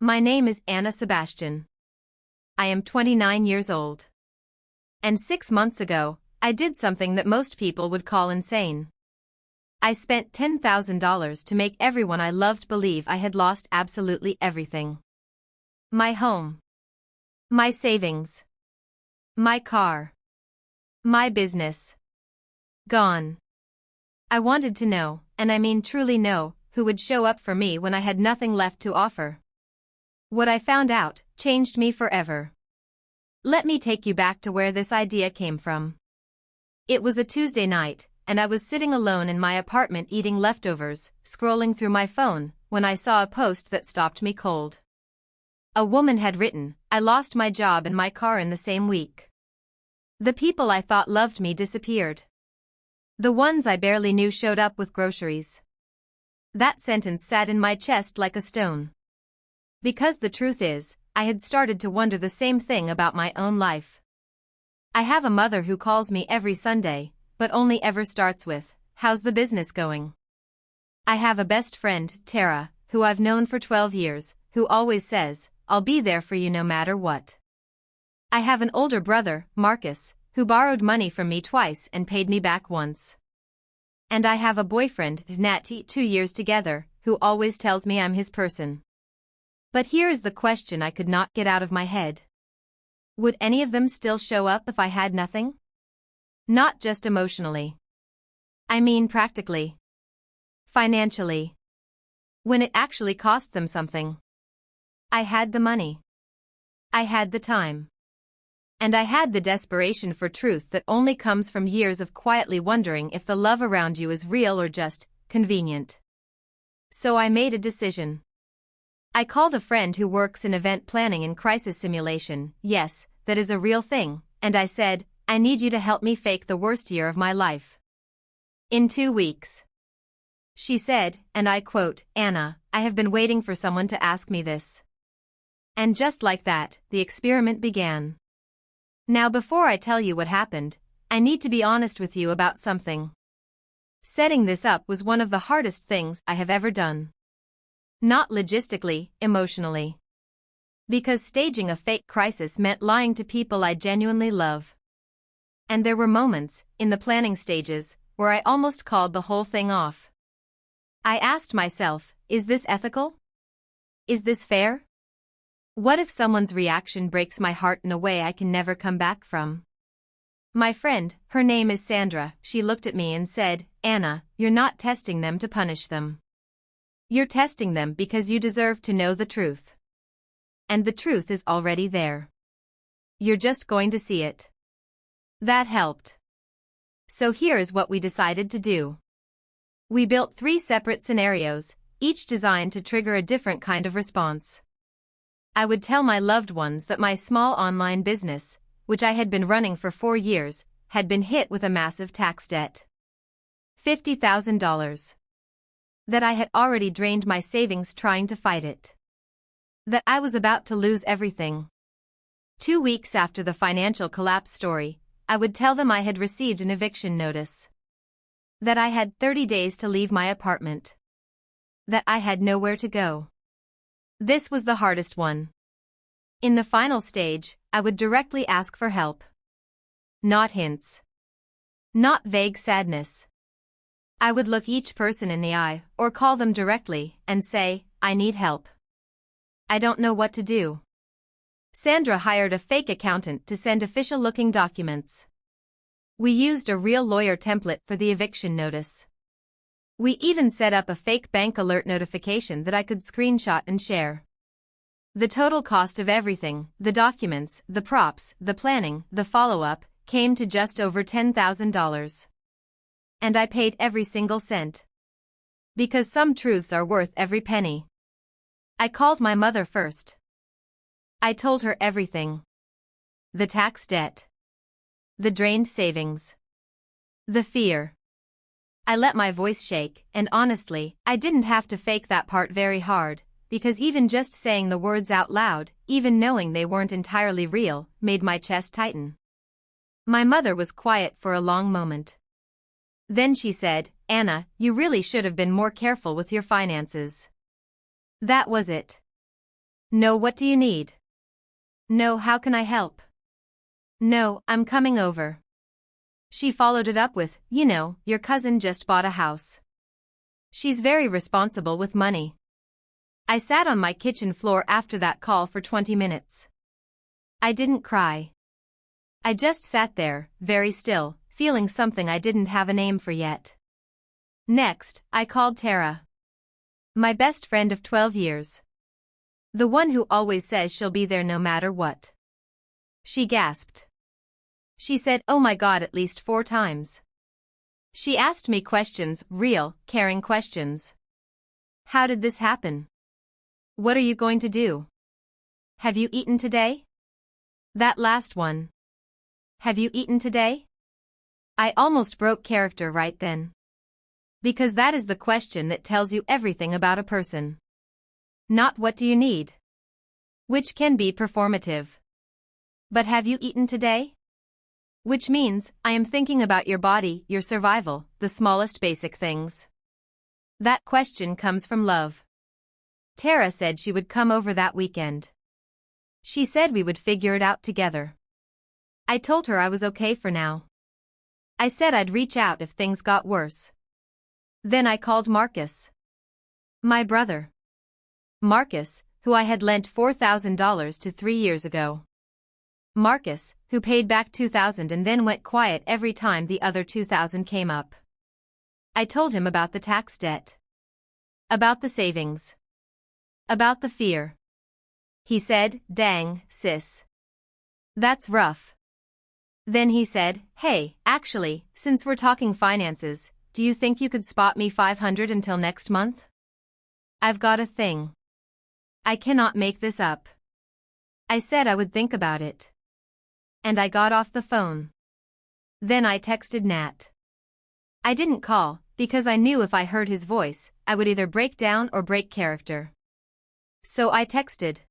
My name is Anna Sebastian. I am 29 years old. And 6 months ago, I did something that most people would call insane. I spent $10,000 to make everyone I loved believe I had lost absolutely everything. My home. My savings. My car. My business. Gone. I wanted to know, and I mean truly know, who would show up for me when I had nothing left to offer. What I found out changed me forever. Let me take you back to where this idea came from. It was a Tuesday night, and I was sitting alone in my apartment eating leftovers, scrolling through my phone, when I saw a post that stopped me cold. A woman had written, "I lost my job and my car in the same week. The people I thought loved me disappeared. The ones I barely knew showed up with groceries." That sentence sat in my chest like a stone. Because the truth is, I had started to wonder the same thing about my own life. I have a mother who calls me every Sunday, but only ever starts with, "How's the business going?" I have a best friend, Tara, who I've known for 12 years, who always says, "I'll be there for you no matter what." I have an older brother, Marcus, who borrowed money from me twice and paid me back once. And I have a boyfriend, Natty, 2 years together, who always tells me I'm his person. But here is the question I could not get out of my head. Would any of them still show up if I had nothing? Not just emotionally. I mean practically. Financially. When it actually cost them something. I had the money. I had the time. And I had the desperation for truth that only comes from years of quietly wondering if the love around you is real or just convenient. So I made a decision. I called a friend who works in event planning and crisis simulation, yes, that is a real thing, and I said, "I need you to help me fake the worst year of my life. In 2 weeks." She said, and I quote, "Anna, I have been waiting for someone to ask me this." And just like that, the experiment began. Now before I tell you what happened, I need to be honest with you about something. Setting this up was one of the hardest things I have ever done. Not logistically, emotionally. Because staging a fake crisis meant lying to people I genuinely love. And there were moments, in the planning stages, where I almost called the whole thing off. I asked myself, is this ethical? Is this fair? What if someone's reaction breaks my heart in a way I can never come back from? My friend, her name is Sandra, she looked at me and said, "Anna, you're not testing them to punish them. You're testing them because you deserve to know the truth. And the truth is already there. You're just going to see it." That helped. So here is what we decided to do. We built 3 separate scenarios, each designed to trigger a different kind of response. I would tell my loved ones that my small online business, which I had been running for 4 years, had been hit with a massive tax debt. $50,000. That I had already drained my savings trying to fight it. That I was about to lose everything. 2 weeks after the financial collapse story, I would tell them I had received an eviction notice. That I had 30 days to leave my apartment. That I had nowhere to go. This was the hardest one. In the final stage, I would directly ask for help. Not hints. Not vague sadness. I would look each person in the eye, or call them directly, and say, "I need help. I don't know what to do." Sandra hired a fake accountant to send official-looking documents. We used a real lawyer template for the eviction notice. We even set up a fake bank alert notification that I could screenshot and share. The total cost of everything, the documents, the props, the planning, the follow-up, came to just over $10,000. And I paid every single cent. Because some truths are worth every penny. I called my mother first. I told her everything. The tax debt. The drained savings. The fear. I let my voice shake, and honestly, I didn't have to fake that part very hard, because even just saying the words out loud, even knowing they weren't entirely real, made my chest tighten. My mother was quiet for a long moment. Then she said, "Anna, you really should have been more careful with your finances." That was it. No, what do you need? No, how can I help? No, I'm coming over. She followed it up with, your cousin just bought a house. She's very responsible with money. I sat on my kitchen floor after that call for 20 minutes. I didn't cry. I just sat there, very still, feeling something I didn't have a name for yet. Next, I called Tara. My best friend of 12 years. The one who always says she'll be there no matter what. She gasped. She said, "Oh my God," at least 4 times. She asked me questions, real, caring questions. How did this happen? What are you going to do? Have you eaten today? That last one. Have you eaten today? I almost broke character right then. Because that is the question that tells you everything about a person. Not what do you need? Which can be performative. But have you eaten today? Which means, I am thinking about your body, your survival, the smallest basic things. That question comes from love. Tara said she would come over that weekend. She said we would figure it out together. I told her I was okay for now. I said I'd reach out if things got worse. Then I called Marcus. My brother. Marcus, who I had lent $4,000 to 3 years ago. Marcus, who paid back $2,000 and then went quiet every time the other $2,000 came up. I told him about the tax debt. About the savings. About the fear. He said, "Dang, sis. That's rough." Then he said, "Hey, actually, since we're talking finances, do you think you could spot me $500 until next month? I've got a thing. I cannot make this up." I said I would think about it. And I got off the phone. Then I texted Nat. I didn't call, because I knew if I heard his voice, I would either break down or break character. So I texted.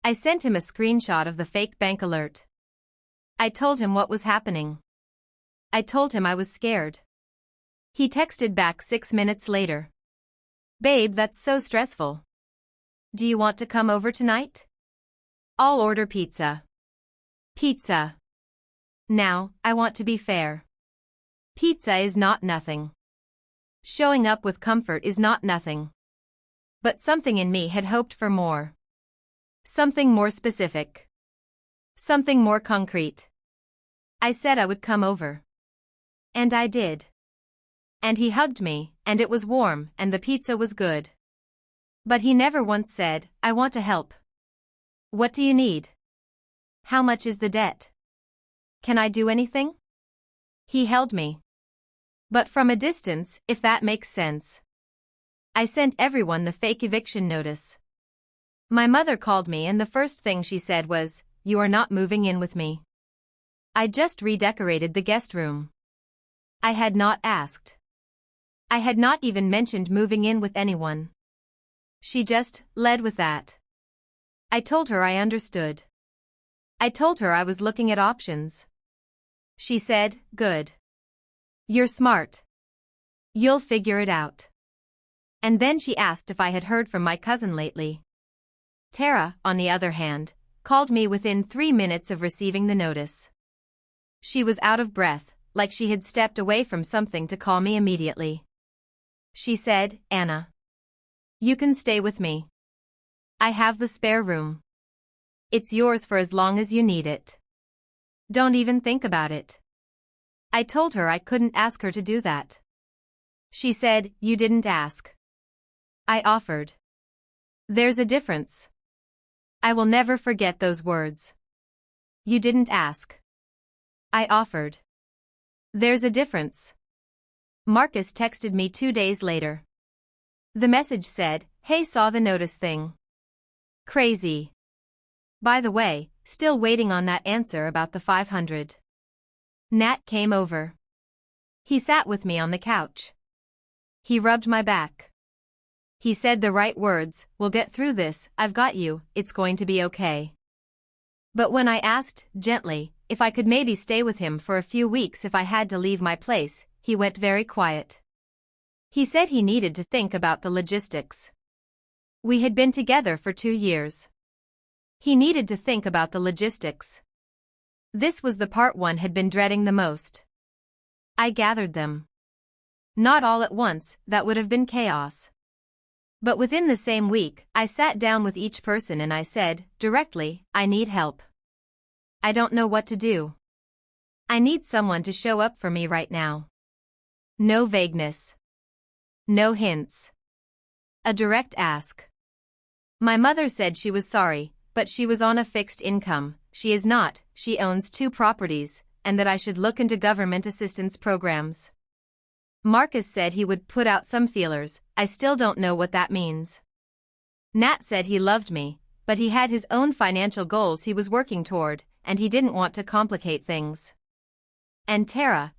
I sent him a screenshot of the fake bank alert. I told him what was happening. I told him I was scared. He texted back 6 minutes later. "Babe, that's so stressful. Do you want to come over tonight? I'll order pizza." Pizza. Now, I want to be fair. Pizza is not nothing. Showing up with comfort is not nothing. But something in me had hoped for more. Something more specific. Something more concrete. I said I would come over. And I did. And he hugged me, and it was warm, and the pizza was good. But he never once said, "I want to help. What do you need? How much is the debt? Can I do anything?" He held me. But from a distance, if that makes sense. I sent everyone the fake eviction notice. My mother called me and the first thing she said was, "You are not moving in with me." I just redecorated the guest room. I had not asked. I had not even mentioned moving in with anyone. She just led with that. I told her I understood. I told her I was looking at options. She said, "Good. You're smart. You'll figure it out." And then she asked if I had heard from my cousin lately. Tara, on the other hand, called me within 3 minutes of receiving the notice. She was out of breath, like she had stepped away from something to call me immediately. She said, "Anna. You can stay with me. I have the spare room. It's yours for as long as you need it. Don't even think about it." I told her I couldn't ask her to do that. She said, "You didn't ask." I offered. There's a difference. I will never forget those words. You didn't ask. I offered. There's a difference. Marcus texted me 2 days later. The message said, "Hey, saw the notice thing. Crazy. By the way, still waiting on that answer about the 500. Nat came over. He sat with me on the couch. He rubbed my back. He said the right words, "We'll get through this, I've got you, it's going to be okay." But when I asked, gently, if I could maybe stay with him for a few weeks if I had to leave my place, he went very quiet. He said he needed to think about the logistics. We had been together for 2 years. He needed to think about the logistics. This was the part one had been dreading the most. I gathered them. Not all at once, that would have been chaos. But within the same week, I sat down with each person and I said, directly, I need help. I don't know what to do. I need someone to show up for me right now. No vagueness. No hints. A direct ask. My mother said she was sorry, but she was on a fixed income. She is not, she owns 2 properties, and that I should look into government assistance programs. Marcus said he would put out some feelers. I still don't know what that means. Nat said he loved me, but he had his own financial goals he was working toward, and he didn't want to complicate things. And Tara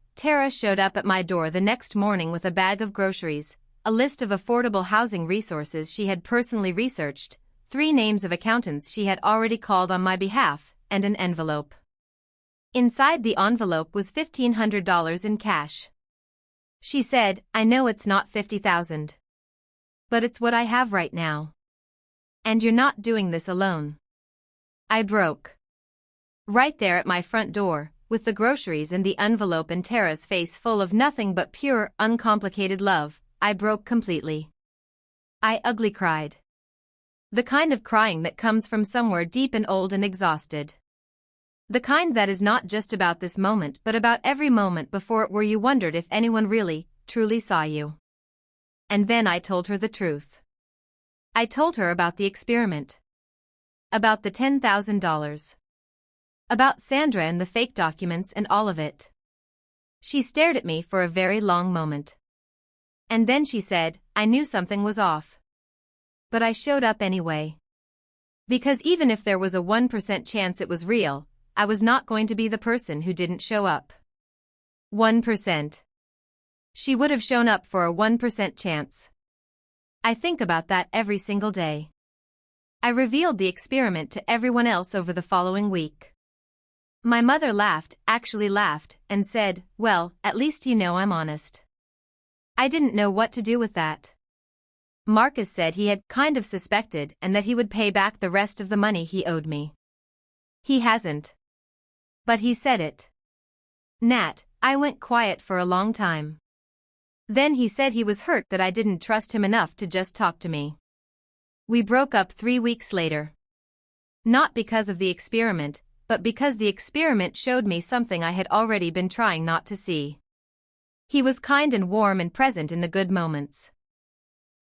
showed up at my door the next morning with a bag of groceries, a list of affordable housing resources she had personally researched, 3 names of accountants she had already called on my behalf, and an envelope. Inside the envelope was $1,500 in cash. She said, I know it's not $50,000. But it's what I have right now. And you're not doing this alone. I broke. Right there at my front door, with the groceries and the envelope and Tara's face full of nothing but pure, uncomplicated love, I broke completely. I ugly cried. The kind of crying that comes from somewhere deep and old and exhausted. The kind that is not just about this moment but about every moment before it where you wondered if anyone really, truly saw you. And then I told her the truth. I told her about the experiment. About the $10,000. About Sandra and the fake documents and all of it. She stared at me for a very long moment. And then she said, I knew something was off. But I showed up anyway. Because even if there was a 1% chance it was real, I was not going to be the person who didn't show up. 1%. She would have shown up for a 1% chance. I think about that every single day. I revealed the experiment to everyone else over the following week. My mother laughed, actually laughed, and said, well, at least you know I'm honest. I didn't know what to do with that. Marcus said he had kind of suspected and that he would pay back the rest of the money he owed me. He hasn't. But he said it. Nat, I went quiet for a long time. Then he said he was hurt that I didn't trust him enough to just talk to me. We broke up 3 weeks later. Not because of the experiment, but because the experiment showed me something I had already been trying not to see. He was kind and warm and present in the good moments.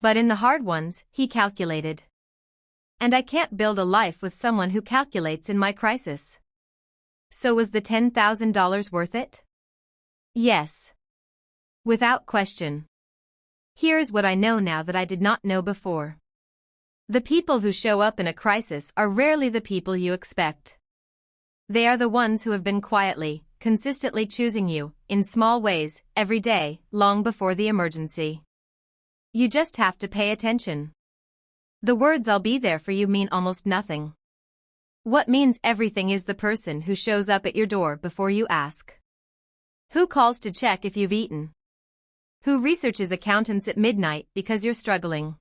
But in the hard ones, he calculated. And I can't build a life with someone who calculates in my crisis. So was the $10,000 worth it? Yes. Without question. Here's what I know now that I did not know before. The people who show up in a crisis are rarely the people you expect. They are the ones who have been quietly, consistently choosing you, in small ways, every day, long before the emergency. You just have to pay attention. The words I'll be there for you mean almost nothing. What means everything is the person who shows up at your door before you ask. Who calls to check if you've eaten? Who researches accountants at midnight because you're struggling?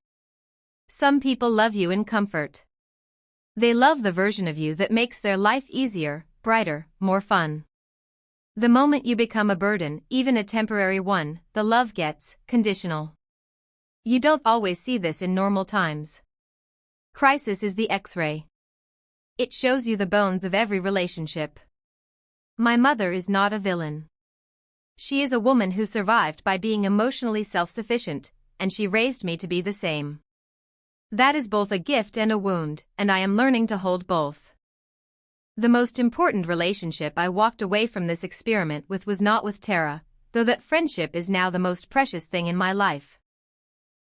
Some people love you in comfort. They love the version of you that makes their life easier, brighter, more fun. The moment you become a burden, even a temporary one, the love gets conditional. You don't always see this in normal times. Crisis is the X-ray. It shows you the bones of every relationship. My mother is not a villain. She is a woman who survived by being emotionally self-sufficient, and she raised me to be the same. That is both a gift and a wound, and I am learning to hold both. The most important relationship I walked away from this experiment with was not with Tara, though that friendship is now the most precious thing in my life.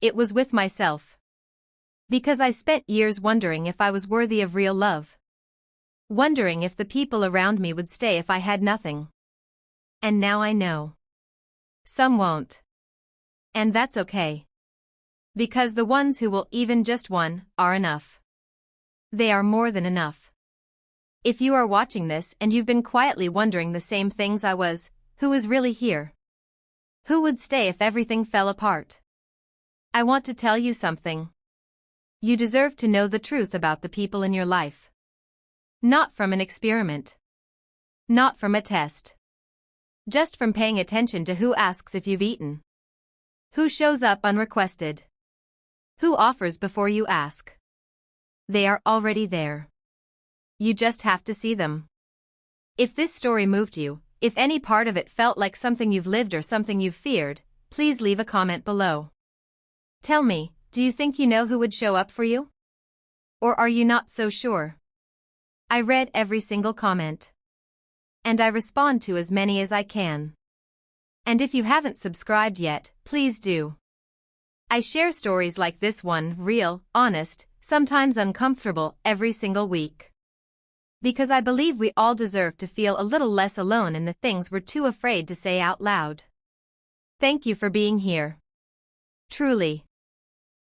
It was with myself. Because I spent years wondering if I was worthy of real love. Wondering if the people around me would stay if I had nothing. And now I know. Some won't. And that's okay. Because the ones who will, even just one, are enough. They are more than enough. If you are watching this and you've been quietly wondering the same things I was, who is really here? Who would stay if everything fell apart? I want to tell you something. You deserve to know the truth about the people in your life. Not from an experiment. Not from a test. Just from paying attention to who asks if you've eaten. Who shows up unrequested. Who offers before you ask. They are already there. You just have to see them. If this story moved you, if any part of it felt like something you've lived or something you've feared, please leave a comment below. Tell me, do you think you know who would show up for you? Or are you not so sure? I read every single comment. And I respond to as many as I can. And if you haven't subscribed yet, please do. I share stories like this one, real, honest, sometimes uncomfortable, every single week. Because I believe we all deserve to feel a little less alone in the things we're too afraid to say out loud. Thank you for being here. Truly.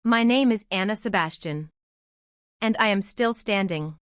My name is Anna Sebastian. And I am still standing.